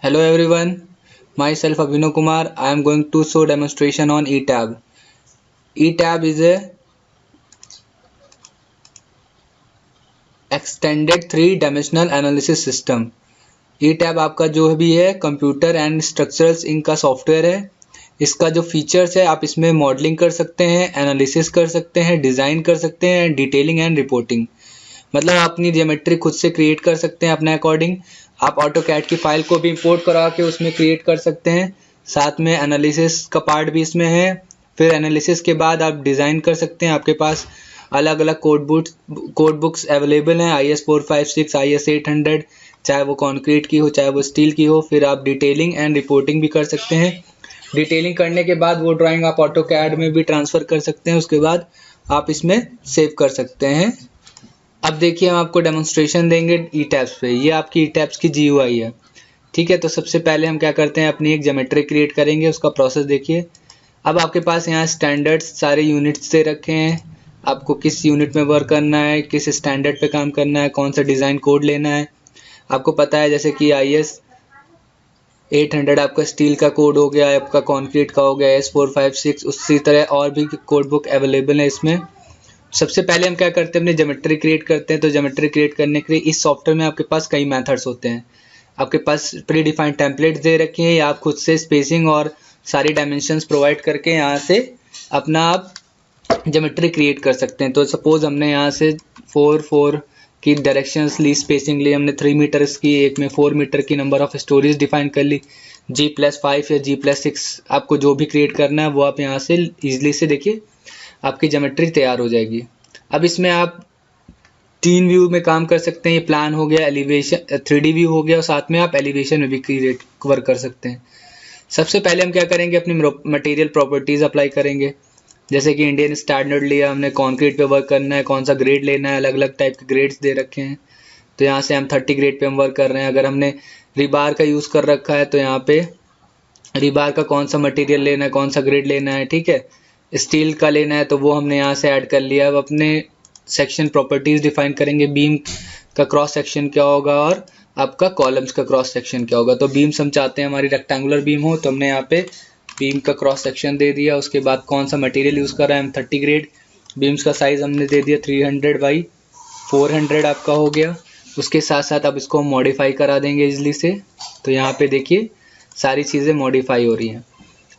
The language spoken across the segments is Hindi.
Hello everyone, myself Abhinav Kumar. I am going to show demonstration on ETAB. ETAB is a extended three dimensional analysis system. ETAB आपका जो भी है कंप्यूटर एंड स्ट्रक्चरल्स इनका सॉफ्टवेयर है। इसका जो फीचर्स है आप इसमें मॉडलिंग कर सकते हैं, एनालिसिस कर सकते हैं, डिज़ाइन कर सकते हैं, डिटेलिंग एंड रिपोर्टिंग। मतलब आप अपनी ज्योमेट्री खुद से क्रिएट कर सकते हैं अपने अकॉर्डिंग। आप ऑटोकैड की फाइल को भी इंपोर्ट करा के उसमें क्रिएट कर सकते हैं। साथ में एनालिसिस का पार्ट भी इसमें है। फिर एनालिसिस के बाद आप डिज़ाइन कर सकते हैं। आपके पास अलग अलग कोड बुक्स अवेलेबल हैं, IS 456, IS 800, चाहे वो कंक्रीट की हो चाहे वो स्टील की हो। फिर आप डिटेलिंग एंड रिपोर्टिंग भी कर सकते हैं। डिटेलिंग करने के बाद वो ड्राइंग आप ऑटोकैड में भी ट्रांसफ़र कर सकते हैं। उसके बाद आप इसमें सेव कर सकते हैं। अब देखिए हम आपको डेमोन्स्ट्रेशन देंगे ETABS पे। ये आपकी ETABS की GUI है, ठीक है। तो सबसे पहले हम क्या करते हैं, अपनी एक ज्योमेट्री क्रिएट करेंगे। उसका प्रोसेस देखिए। अब आपके पास यहाँ स्टैंडर्ड्स सारे यूनिट्स दे रखे हैं। आपको किस यूनिट में वर्क करना है, किस स्टैंडर्ड पे काम करना है, कौन सा डिज़ाइन कोड लेना है। आपको पता है जैसे कि IS 800 आपका स्टील का कोड हो गया, आपका कंक्रीट का हो गया IS 456, उसी तरह और भी कोड बुक अवेलेबल है इसमें। सबसे पहले हम क्या करते हैं, अपनी ज्योमेट्री क्रिएट करते हैं। तो ज्योमेट्री क्रिएट करने के लिए इस सॉफ्टवेयर में आपके पास कई मेथड्स होते हैं। आपके पास प्री डिफाइंड टेम्पलेट्स दे रखे हैं या आप खुद से स्पेसिंग और सारी डायमेंशंस प्रोवाइड करके यहाँ से अपना आप ज्योमेट्री क्रिएट कर सकते हैं। तो सपोज हमने यहाँ से 4 की डायरेक्शंस ली, स्पेसिंग ली हमने 3 मीटर्स की, एक में 4 मीटर की नंबर ऑफ स्टोरीज डिफाइन कर ली, G+5 या G+6 आपको जो भी क्रिएट करना है वो आप यहाँ से ईजिली से देखिए आपकी ज्योमेट्री तैयार हो जाएगी। अब इसमें आप 3 व्यू में काम कर सकते हैं। ये प्लान हो गया, एलिवेशन 3D व्यू हो गया और साथ में आप एलिवेशन में भी क्रिएट वर्क कर सकते हैं। सबसे पहले हम क्या करेंगे, अपनी मटेरियल प्रॉपर्टीज़ अप्लाई करेंगे। जैसे कि इंडियन स्टैंडर्ड लिया हमने, कंक्रीट पे वर्क करना है, कौन सा ग्रेड लेना है, अलग अलग टाइप के ग्रेड्स दे रखे हैं। तो यहाँ से हम 30 ग्रेड पे हम वर्क कर रहे हैं। अगर हमने रिबार का यूज़ कर रखा है तो यहाँ पे रिबार का कौन सा मटेरियल लेना है, कौन सा ग्रेड लेना है, ठीक है। स्टील का लेना है तो वो हमने यहाँ से ऐड कर लिया। अब अपने सेक्शन प्रॉपर्टीज़ डिफाइन करेंगे। बीम का क्रॉस सेक्शन क्या होगा और आपका कॉलम्स का क्रॉस सेक्शन क्या होगा। तो बीम्स हम चाहते हैं हमारी रेक्टेंगुलर बीम हो, तो हमने यहाँ पे बीम का क्रॉस सेक्शन दे दिया। उसके बाद कौन सा मटेरियल यूज़ कर रहे हैं हम, 30 ग्रेड। बीम्स का साइज़ हमने दे दिया 300 बाई 400 आपका हो गया। उसके साथ साथ अब इसको हम मॉडिफाई करा देंगे इजली से। तो यहाँ पे देखिए सारी चीज़ें मॉडिफाई हो रही हैं।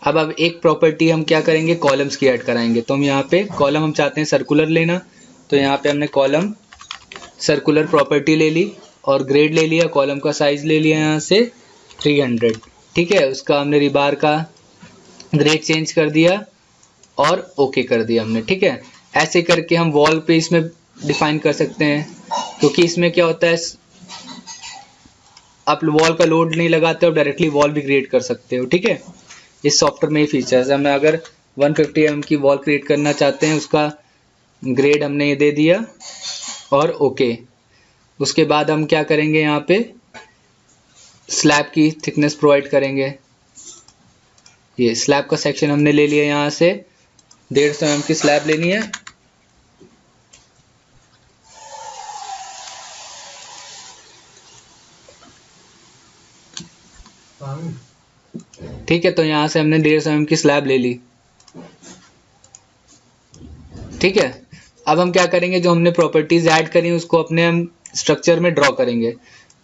अब एक प्रॉपर्टी हम क्या करेंगे, कॉलम्स की ऐड कराएंगे। तो हम यहाँ पे कॉलम हम चाहते हैं सर्कुलर लेना, तो यहाँ पे हमने कॉलम सर्कुलर प्रॉपर्टी ले ली और ग्रेड ले लिया, कॉलम का साइज ले लिया यहाँ से 300, ठीक है। उसका हमने रिबार का ग्रेड चेंज कर दिया और ओके कर दिया हमने, ठीक है। ऐसे करके हम वॉल पे इसमें डिफाइन कर सकते हैं, क्योंकि इसमें क्या होता है आप वॉल का लोड नहीं लगाते हो, डायरेक्टली वॉल भी क्रिएट कर सकते हो, ठीक है। इस सॉफ्टवेयर में ये फीचर्स है। हमें अगर 150 mm की वॉल क्रिएट करना चाहते हैं, उसका ग्रेड हमने ये दे दिया और ओके। उसके बाद हम क्या करेंगे, यहाँ पे स्लैब की थिकनेस प्रोवाइड करेंगे। ये स्लैब का सेक्शन हमने ले लिया, यहाँ से 150 mm की स्लैब लेनी है। ठीक है, तो यहाँ से हमने 150 mm की स्लैब ले ली, ठीक है। अब हम क्या करेंगे, जो हमने प्रॉपर्टीज ऐड करी उसको अपने हम स्ट्रक्चर में ड्रॉ करेंगे।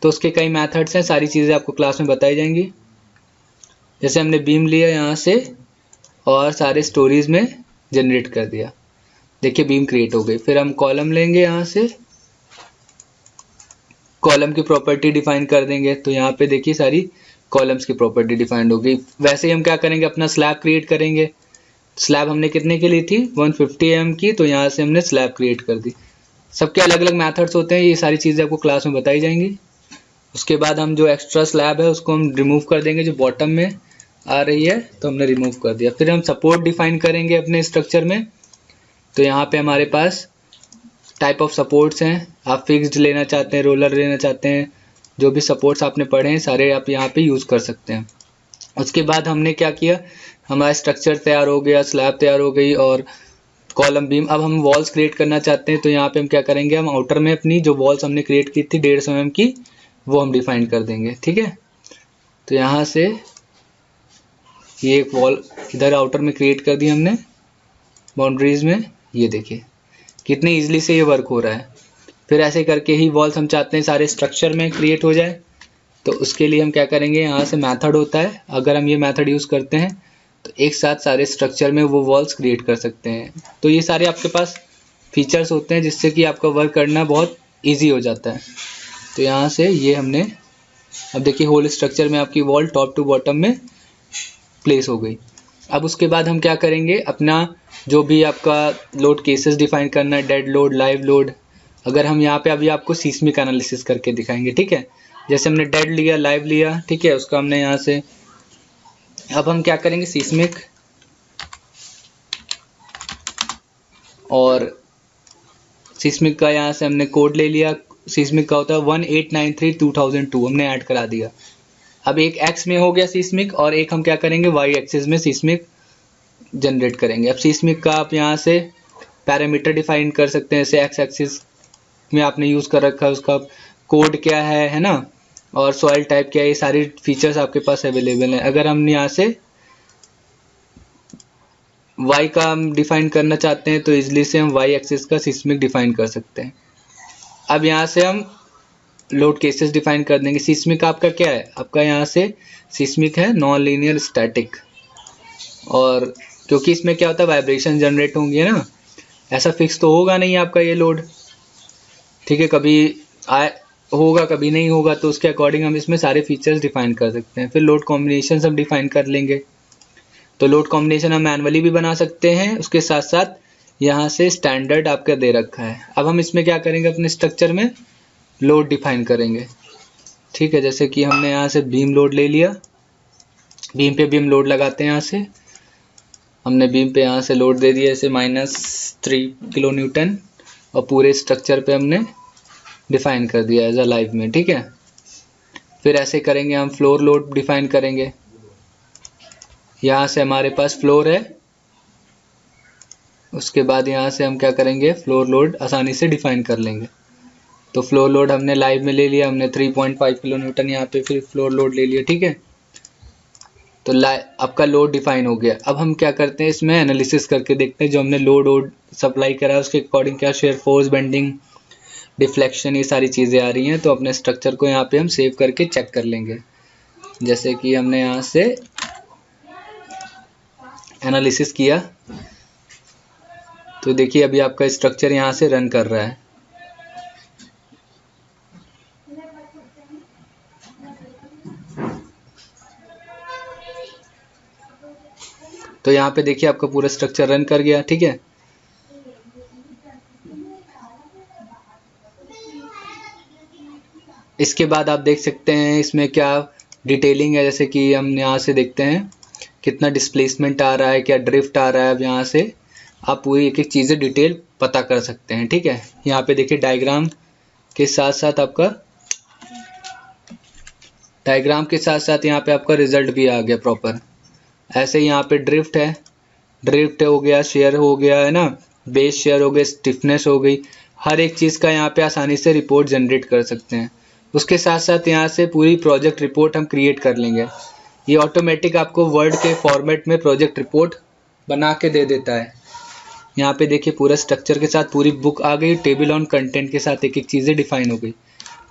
तो उसके कई मेथड्स हैं, सारी चीज़ें आपको क्लास में बताई जाएंगी। जैसे हमने बीम लिया यहाँ से और सारे स्टोरीज में जनरेट कर दिया, देखिए बीम क्रिएट हो गई। फिर हम कॉलम लेंगे, यहाँ से कॉलम की प्रॉपर्टी डिफाइन कर देंगे। तो यहाँ पे देखिए सारी कॉलम्स की प्रॉपर्टी डिफाइंड हो गई। वैसे ही हम क्या करेंगे, अपना स्लैब क्रिएट करेंगे। स्लैब हमने कितने की ली थी, 150 mm की, तो यहाँ से हमने स्लैब क्रिएट कर दी। सबके अलग अलग मेथड्स होते हैं, ये सारी चीज़ें आपको क्लास में बताई जाएंगी। उसके बाद हम जो एक्स्ट्रा स्लैब है उसको हम रिमूव कर देंगे, जो बॉटम में आ रही है तो हमने रिमूव कर दिया। फिर हम सपोर्ट डिफाइन करेंगे अपने स्ट्रक्चर में। तो यहाँ पे हमारे पास टाइप ऑफ सपोर्ट्स हैं, आप फिक्स्ड लेना चाहते हैं, रोलर लेना चाहते हैं, जो भी सपोर्ट्स आपने पढ़े हैं सारे आप यहाँ पे यूज़ कर सकते हैं। उसके बाद हमने क्या किया, हमारा स्ट्रक्चर तैयार हो गया, स्लैब तैयार हो गई और कॉलम बीम। अब हम वॉल्स क्रिएट करना चाहते हैं, तो यहाँ पे हम क्या करेंगे, हम आउटर में अपनी जो वॉल्स हमने क्रिएट की थी 150 mm की वो हम डिफाइन कर देंगे, ठीक है। तो यहाँ से ये एक वॉल इधर आउटर में क्रिएट कर दी हमने बाउंड्रीज में। ये देखिए कितने इजीली से ये वर्क हो रहा है। फिर ऐसे करके ही वॉल्स हम चाहते हैं सारे स्ट्रक्चर में क्रिएट हो जाए। तो उसके लिए हम क्या करेंगे, यहाँ से मेथड होता है, अगर हम ये मेथड यूज़ करते हैं तो एक साथ सारे स्ट्रक्चर में वो वॉल्स क्रिएट कर सकते हैं। तो ये सारे आपके पास फीचर्स होते हैं जिससे कि आपका वर्क करना बहुत ईजी हो जाता है। तो यहाँ से ये हमने, अब देखिए होल स्ट्रक्चर में आपकी वॉल टॉप टू बॉटम में प्लेस हो गई। अब उसके बाद हम क्या करेंगे, अपना जो भी आपका लोड केसेस डिफाइन करना है, डेड लोड, लाइव लोड, अगर हम यहाँ पे अभी आपको सीस्मिक एनालिसिस करके दिखाएंगे, ठीक है। जैसे हमने डेड लिया, लाइव लिया, ठीक है, उसका हमने यहाँ से, अब हम क्या करेंगे सीस्मिक, और सीस्मिक का यहाँ से हमने कोड ले लिया। सीस्मिक का होता है 1893-2002, हमने ऐड करा दिया। अब एक एक्स में हो गया सीस्मिक, और एक हम क्या करेंगे वाई एक्सिस में सीस्मिक जनरेट करेंगे। अब सीस्मिक का आप यहाँ से पैरामीटर डिफाइन कर सकते हैं, जैसे एक्स एक्सिस में आपने यूज़ कर रखा है उसका कोड क्या है ना, और सॉइल टाइप क्या है, ये सारी फीचर्स आपके पास अवेलेबल हैं। अगर हम यहाँ से वाई का हम डिफाइन करना चाहते हैं तो इजली से हम वाई एक्सिस का सीस्मिक डिफाइन कर सकते हैं। अब यहाँ से हम लोड केसेस डिफाइन कर देंगे। सीस्मिक आपका क्या है, आपका यहाँ से सीस्मिक है नॉन लीनियर स्टैटिक, और क्योंकि इसमें क्या होता है वाइब्रेशन जनरेट होंगी ना, ऐसा फिक्स तो होगा नहीं आपका ये लोड, ठीक है, कभी होगा कभी नहीं होगा, तो उसके अकॉर्डिंग हम इसमें सारे फीचर्स डिफाइन कर सकते हैं। फिर लोड कॉम्बिनेशन हम डिफाइन कर लेंगे। तो लोड कॉम्बिनेशन हम मैनुअली भी बना सकते हैं, उसके साथ साथ यहाँ से स्टैंडर्ड आपका दे रखा है। अब हम इसमें क्या करेंगे, अपने स्ट्रक्चर में लोड डिफाइन करेंगे, ठीक है। जैसे कि हमने यहाँ से बीम लोड ले लिया, बीम पे बीम लोड लगाते हैं। यहाँ से हमने बीम पे यहाँ से लोड दे दिया जैसे -3 किलो न्यूटन, और पूरे स्ट्रक्चर पे हमने डिफाइन कर दिया एज अ लाइव में, ठीक है। फिर ऐसे करेंगे हम फ्लोर लोड डिफाइन करेंगे। यहाँ से हमारे पास फ्लोर है, उसके बाद यहाँ से हम क्या करेंगे फ्लोर लोड आसानी से डिफाइन कर लेंगे। तो फ्लोर लोड हमने लाइव में ले लिया, हमने 3.5 किलो न्यूटन यहाँ पे फिर फ्लोर लोड ले लिया, ठीक है। तो आपका लोड डिफाइन हो गया। अब हम क्या करते हैं, इसमें एनालिसिस करके देखते हैं जो हमने लोड सप्लाई करा है उसके अकॉर्डिंग क्या शेयर फोर्स, बेंडिंग, डिफ्लेक्शन, ये सारी चीज़ें आ रही हैं। तो अपने स्ट्रक्चर को यहाँ पे हम सेव करके चेक कर लेंगे। जैसे कि हमने यहाँ से एनालिसिस किया, तो देखिए अभी आपका स्ट्रक्चर यहाँ से रन कर रहा है। तो यहाँ पे देखिए आपका पूरा स्ट्रक्चर रन कर गया, ठीक है। इसके बाद आप देख सकते हैं इसमें क्या डिटेलिंग है, जैसे कि हम यहाँ से देखते हैं कितना डिस्प्लेसमेंट आ रहा है, क्या ड्रिफ्ट आ रहा है। अब यहाँ से आप पूरी एक एक चीज़ें डिटेल पता कर सकते हैं, ठीक है। यहाँ पे देखिए डायग्राम के साथ साथ यहाँ पे आपका रिजल्ट भी आ गया प्रॉपर। ऐसे यहाँ पे ड्रिफ्ट है, ड्रिफ्ट हो गया, शेयर हो गया है ना, बेस शेयर हो गया, स्टिफनेस हो गई, हर एक चीज़ का यहाँ पे आसानी से रिपोर्ट जनरेट कर सकते हैं। उसके साथ साथ यहाँ से पूरी प्रोजेक्ट रिपोर्ट हम क्रिएट कर लेंगे। ये ऑटोमेटिक आपको वर्ड के फॉर्मेट में प्रोजेक्ट रिपोर्ट बना के दे देता है। यहाँ पे देखिए पूरा स्ट्रक्चर के साथ पूरी बुक आ गई, टेबल ऑन कंटेंट के साथ एक एक चीज़ें डिफाइन हो गई।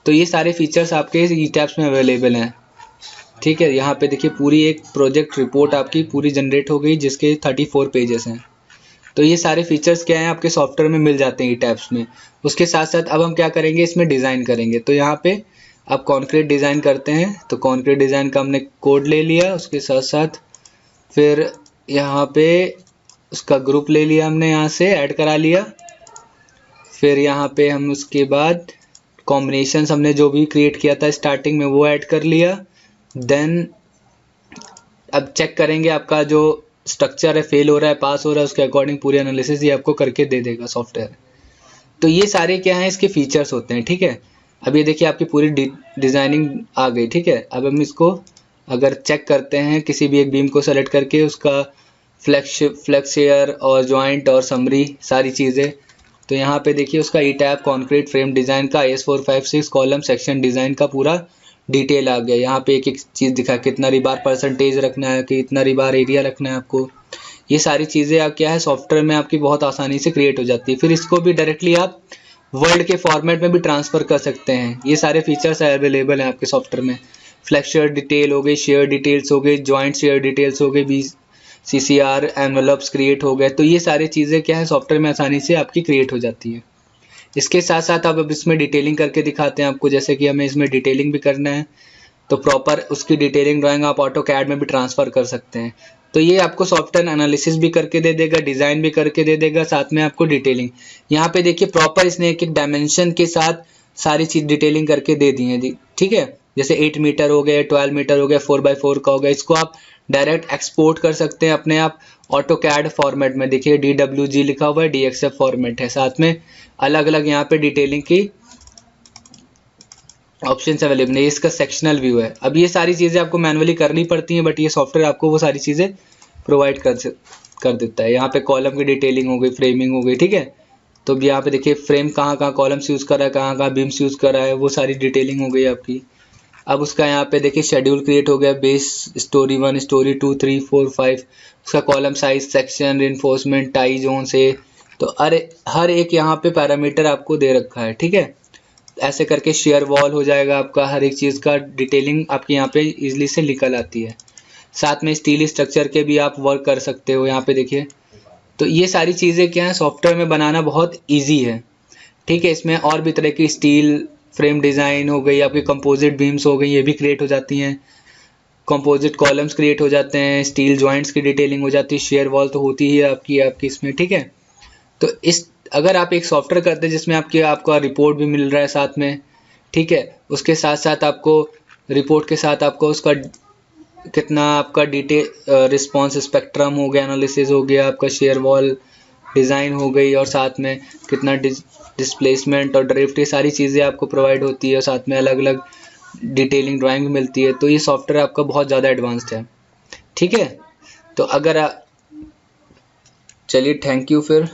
तो ये सारे फीचर्स आपके ई टैब्स में अवेलेबल हैं, ठीक है। यहाँ पे देखिए पूरी एक प्रोजेक्ट रिपोर्ट आपकी पूरी जनरेट हो गई जिसके 34 पेजेस हैं। तो ये सारे फीचर्स क्या हैं आपके सॉफ्टवेयर में मिल जाते हैं ई टैब्स में। उसके साथ साथ अब हम क्या करेंगे, इसमें डिज़ाइन करेंगे। तो यहाँ पे आप कॉन्क्रीट डिज़ाइन करते हैं, तो कॉन्क्रीट डिज़ाइन का हमने कोड ले लिया। उसके साथ साथ फिर यहाँ पे उसका ग्रुप ले लिया, हमने यहाँ से ऐड करा लिया। फिर यहाँ पे हम उसके बाद कॉम्बिनेशंस हमने जो भी क्रिएट किया था स्टार्टिंग में वो ऐड कर लिया। देन अब चेक करेंगे आपका जो स्ट्रक्चर है फेल हो रहा है, पास हो रहा है, उसके अकॉर्डिंग पूरी एनालिसिस ये आपको करके दे देगा सॉफ्टवेयर। तो ये सारे क्या हैं इसके फीचर्स होते हैं, ठीक है। अब ये देखिए आपकी पूरी डिज़ाइनिंग आ गई, ठीक है। अब हम इसको अगर चेक करते हैं किसी भी एक बीम को सेलेक्ट करके उसका फ्लेक्स शेयर और जॉइंट और समरी सारी चीज़ें, तो यहाँ पे देखिए उसका ई टैब कॉन्क्रीट फ्रेम डिज़ाइन का AS456 कॉलम सेक्शन डिज़ाइन का पूरा डिटेल आ गया, यहाँ पे एक एक चीज़ दिखा, कितना रिबार परसेंटेज रखना है, कि कितना रिबार एरिया रखना है आपको। ये सारी चीज़ें आप क्या है सॉफ्टवेयर में आपकी बहुत आसानी से क्रिएट हो जाती है। फिर इसको भी डायरेक्टली आप वर्ड के फॉर्मेट में भी ट्रांसफ़र कर सकते हैं। ये सारे फीचर्स अवेलेबल हैं आपके सॉफ्टवेयर में। फ्लेक्चर डिटेल हो गई, शेयर डिटेल्स हो गई, जॉइंट शेयर डिटेल्स हो गई, CCR एनवेलप्स क्रिएट हो गए। तो ये सारी चीज़ें क्या है सॉफ्टवेयर में आसानी से आपकी क्रिएट हो जाती है। इसके साथ साथ अब इसमें डिटेलिंग करके दिखाते हैं आपको, जैसे कि हमें इसमें डिटेलिंग भी करना है तो प्रॉपर उसकी डिटेलिंग ड्राइंग आप AutoCAD में भी ट्रांसफ़र कर सकते हैं। तो ये आपको सॉफ्टवेयर एनालिसिस भी करके दे देगा, डिज़ाइन भी करके दे देगा, साथ में आपको डिटेलिंग। यहाँ पे देखिए प्रॉपर इसने एक एक डायमेंशन के साथ सारी चीज़ डिटेलिंग करके दे दी है जी, ठीक है। जैसे 8 मीटर हो गया, 12 मीटर हो गया, 4x4 का हो गया, इसको आप डायरेक्ट एक्सपोर्ट कर सकते हैं अपने आप AutoCAD फॉर्मेट में। देखिए DWG लिखा हुआ है, DXF फॉर्मेट है, साथ में अलग अलग यहाँ पे डिटेलिंग की ऑप्शन अवेलेबल है। इसका सेक्शनल व्यू है। अब ये सारी चीज़ें आपको मैनुअली करनी पड़ती हैं, बट ये सॉफ्टवेयर आपको वो सारी चीज़ें प्रोवाइड कर देता है। यहाँ पे कॉलम की डिटेलिंग हो गई, फ्रेमिंग हो गई, ठीक है। तो अब यहाँ पे देखिए फ्रेम कहाँ कहाँ कॉलम्स यूज़ कर रहा है, कहाँ कहाँ बीम्स यूज़ कर रहा है, वो सारी डिटेलिंग हो गई आपकी। अब उसका यहाँ पे देखिए शेड्यूल क्रिएट हो गया, बेस स्टोरी 1, स्टोरी 2, 3, 4, 5, उसका column size, section, reinforcement, tie zone से। तो अरे हर एक यहाँ पे पैरामीटर आपको दे रखा है, ठीक है। ऐसे करके शेयर वॉल हो जाएगा आपका, हर एक चीज़ का डिटेलिंग आपके यहाँ पे इजीली से निकल आती है। साथ में स्टील स्ट्रक्चर के भी आप वर्क कर सकते हो, यहाँ पे देखिए। तो ये सारी चीज़ें क्या है सॉफ्टवेयर में बनाना बहुत इजी है, ठीक है। इसमें और भी तरह की स्टील फ्रेम डिज़ाइन हो गई, आपकी कंपोजिट बीम्स हो गई, ये भी क्रिएट हो जाती हैं। कंपोजिट कॉलम्स क्रिएट हो जाते हैं, स्टील जॉइंट्स की डिटेलिंग हो जाती है, शेयर वॉल तो होती ही है आपकी इसमें, ठीक है। तो इस अगर आप एक सॉफ्टवेयर करते हैं जिसमें आपका रिपोर्ट भी मिल रहा है साथ में, ठीक है, उसके साथ साथ आपको रिपोर्ट के साथ आपको उसका कितना आपका डिटेल रिस्पॉन्स स्पेक्ट्रम हो गया, एनालिसिस हो गया, आपका शेयर वॉल डिज़ाइन हो गई, और साथ में कितना डिस्प्लेसमेंट और ड्रिफ्ट, ये सारी चीज़ें आपको प्रोवाइड होती है। साथ में अलग अलग डिटेलिंग ड्राइंग भी मिलती है। तो ये सॉफ्टवेयर आपका बहुत ज़्यादा एडवांस्ड है, ठीक है। तो अगर चलिए थैंक यू फिर।